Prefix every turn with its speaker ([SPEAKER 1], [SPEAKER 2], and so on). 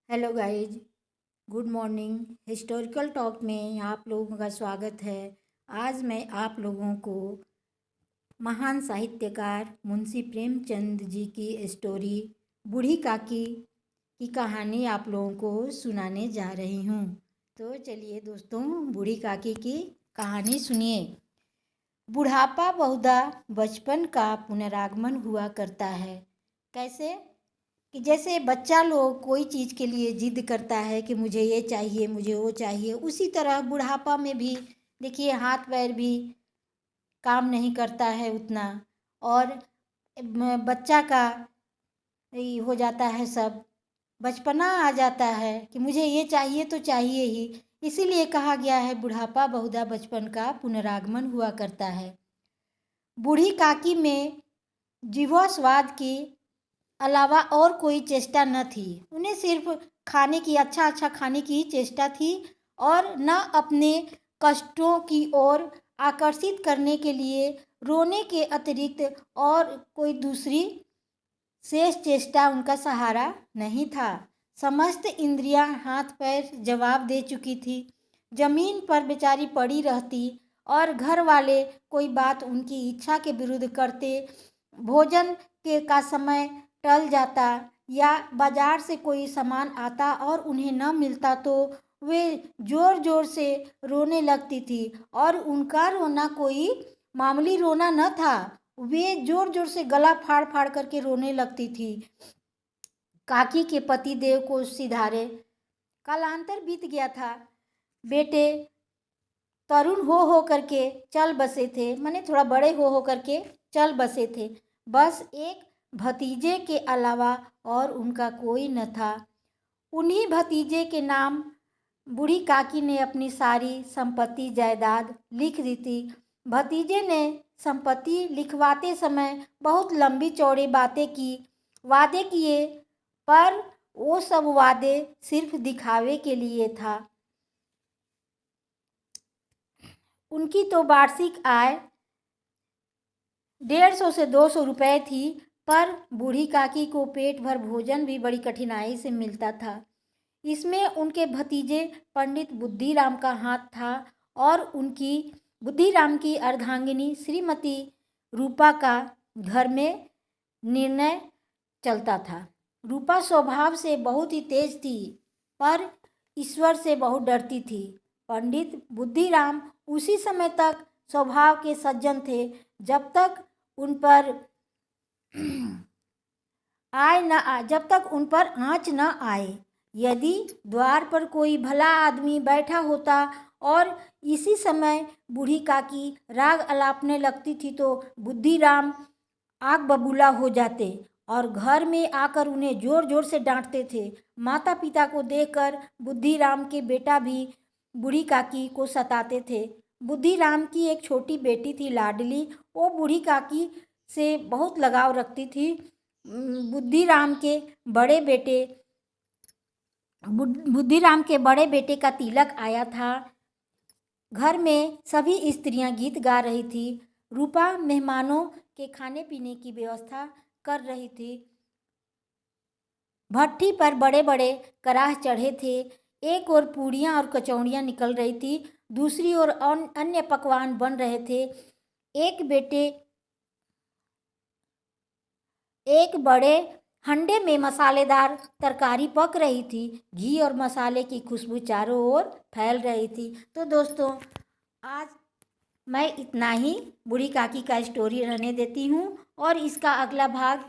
[SPEAKER 1] Hello guys, good morning. Historical talk में आप लोगों का स्वागत है। आज मैं आप लोगों को महान साहित्यकार मुंशी प्रेमचंद जी की स्टोरी बूढ़ी काकी की कहानी आप लोगों को सुनाने जा रही हूँ। तो चलिए दोस्तों, बूढ़ी काकी की कहानी सुनिए। बुढ़ापा बहुधा बचपन का पुनरागमन हुआ करता है। कैसे? कि जैसे बच्चा लोग कोई चीज़ के लिए जिद करता है कि मुझे ये चाहिए, मुझे वो चाहिए, उसी तरह बुढ़ापा में भी देखिए हाथ पैर भी काम नहीं करता है उतना, और बच्चा का हो जाता है, सब बचपना आ जाता है कि मुझे ये चाहिए तो चाहिए ही। इसीलिए कहा गया है बुढ़ापा बहुधा बचपन का पुनरागमन हुआ करता है। बूढ़ी काकी में जीवा स्वाद की अलावा और कोई चेष्टा न थी। उन्हें सिर्फ खाने की, अच्छा अच्छा खाने की ही चेष्टा थी, और न अपने कष्टों की ओर आकर्षित करने के लिए रोने के अतिरिक्त और कोई दूसरी शेष चेष्टा उनका सहारा नहीं था। समस्त इंद्रियां हाथ पैर जवाब दे चुकी थी। जमीन पर बेचारी पड़ी रहती और घर वाले कोई बात उनकी इच्छा के विरुद्ध करते। भोजन के का समय टल जाता या बाजार से कोई सामान आता और उन्हें न मिलता तो वे जोर जोर से रोने लगती थी। और उनका रोना कोई मामूली रोना न था, वे जोर जोर से गला फाड़ फाड़ करके रोने लगती थी। काकी के पति देव को सिधारे कालांतर बीत गया था। बेटे तरुण हो करके चल बसे थे, माने थोड़ा बड़े हो करके चल बसे थे। बस एक भतीजे के अलावा और उनका कोई न था। उन्हीं भतीजे के नाम बूढ़ी काकी ने अपनी सारी संपत्ति जायदाद लिख दी थी। भतीजे ने संपत्ति लिखवाते समय बहुत लंबी चौड़ी बातें की, वादे किए, पर वो सब वादे सिर्फ दिखावे के लिए था। उनकी तो वार्षिक आय 150 से 200 रुपये थी, पर बूढ़ी काकी को पेट भर भोजन भी बड़ी कठिनाई से मिलता था। इसमें उनके भतीजे पंडित बुद्धिराम का हाथ था, और उनकी बुद्धिराम की अर्धांगिनी श्रीमती रूपा का घर में निर्णय चलता था। रूपा स्वभाव से बहुत ही तेज थी, पर ईश्वर से बहुत डरती थी। पंडित बुद्धिराम उसी समय तक स्वभाव के सज्जन थे जब तक उन पर आँच न आए। यदि द्वार पर कोई भला आदमी बैठा होता और इसी समय बूढ़ी काकी राग अलापने लगती थी तो बुद्धिराम आग बबूला हो जाते और घर में आकर उन्हें जोर जोर से डांटते थे। माता पिता को देखकर बुद्धिराम के बेटा भी बूढ़ी काकी को सताते थे। बुद्धिराम की एक छोटी बेटी थी लाडली, वो बूढ़ी काकी से बहुत लगाव रखती थी। बुद्धिराम के बड़े बेटे का तिलक आया था। घर में सभी स्त्रियां गीत गा रही थी। रूपा मेहमानों के खाने पीने की व्यवस्था कर रही थी। भट्ठी पर बड़े बड़े कराह चढ़े थे। एक ओर पूड़ियाँ और कचौड़ियाँ निकल रही थी, दूसरी ओर अन्य पकवान बन रहे थे। एक बड़े हंडे में मसालेदार तरकारी पक रही थी। घी और मसाले की खुशबू चारों ओर फैल रही थी। तो दोस्तों, आज मैं इतना ही बूढ़ी काकी का स्टोरी रहने देती हूँ, और इसका अगला भाग